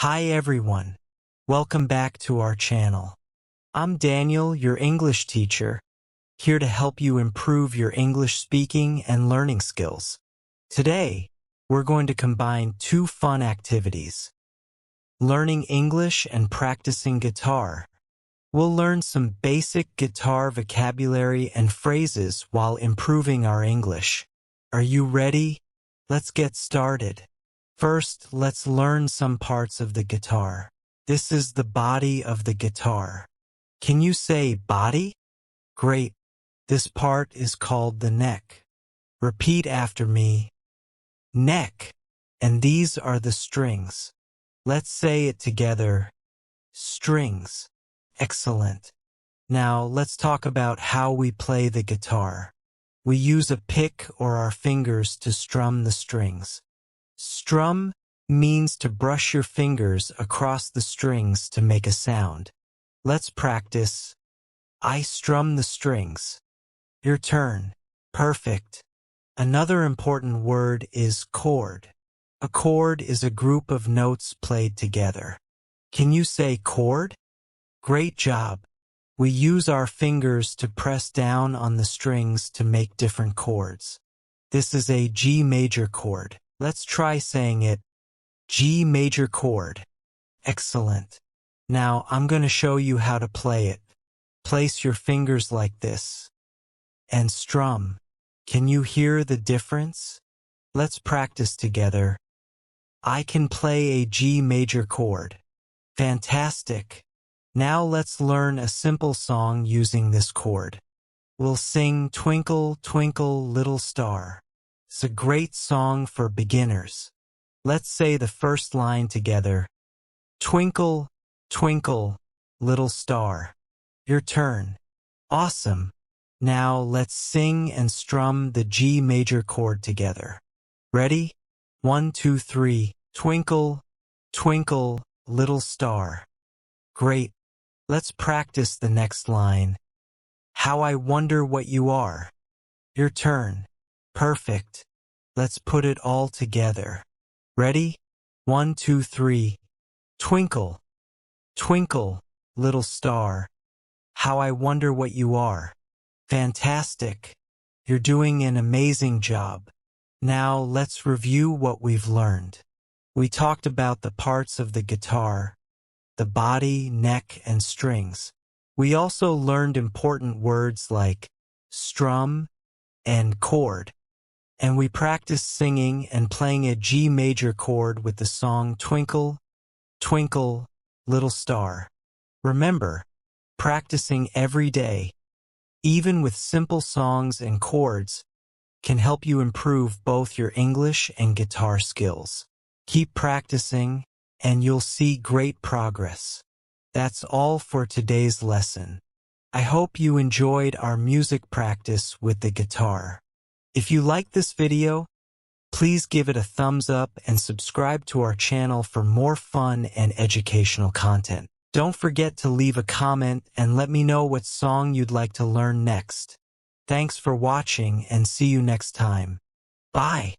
Hi everyone. Welcome back to our channel. I'm Daniel, your English teacher, here to help you improve your English speaking and learning skills. Today, we're going to combine two fun activities: learning English and practicing guitar. We'll learn some basic guitar vocabulary and phrases while improving our English. Are you ready? Let's get started. First, let's learn some parts of the guitar. This is the body of the guitar. Can you say body? Great. This part is called the neck. Repeat after me. Neck. And these are the strings. Let's say it together. Strings. Excellent. Now, let's talk about how we play the guitar. We use a pick or our fingers to strum the strings. Strum means to brush your fingers across the strings to make a sound. Let's practice. I strum the strings. Your turn. Perfect. Another important word is chord. A chord is a group of notes played together. Can you say chord? Great job. We use our fingers to press down on the strings to make different chords. This is a G major chord. Let's try saying it. G major chord. Excellent. Now I'm going to show you how to play it. Place your fingers like this and strum. Can you hear the difference? Let's practice together. I can play a G major chord. Fantastic. Now let's learn a simple song using this chord. We'll sing Twinkle, Twinkle, Little Star. It's a great song for beginners. Let's say the first line together. Twinkle, twinkle, little star. Your turn. Awesome. Now let's sing and strum the G major chord together. Ready? 1, 2, 3. Twinkle, twinkle, little star. Great. Let's practice the next line. How I wonder what you are. Your turn. Perfect. Let's put it all together. Ready? 1, 2, 3. Twinkle, twinkle, little star. How I wonder what you are. Fantastic. You're doing an amazing job. Now let's review what we've learned. We talked about the parts of the guitar, the body, neck, and strings. We also learned important words like strum and chord. And we practiced singing and playing a G major chord with the song Twinkle, Twinkle, Little Star. Remember, practicing every day, even with simple songs and chords, can help you improve both your English and guitar skills. Keep practicing, and you'll see great progress. That's all for today's lesson. I hope you enjoyed our music practice with the guitar. If you like this video, please give it a thumbs up and subscribe to our channel for more fun and educational content. Don't forget to leave a comment and let me know what song you'd like to learn next. Thanks for watching and see you next time. Bye.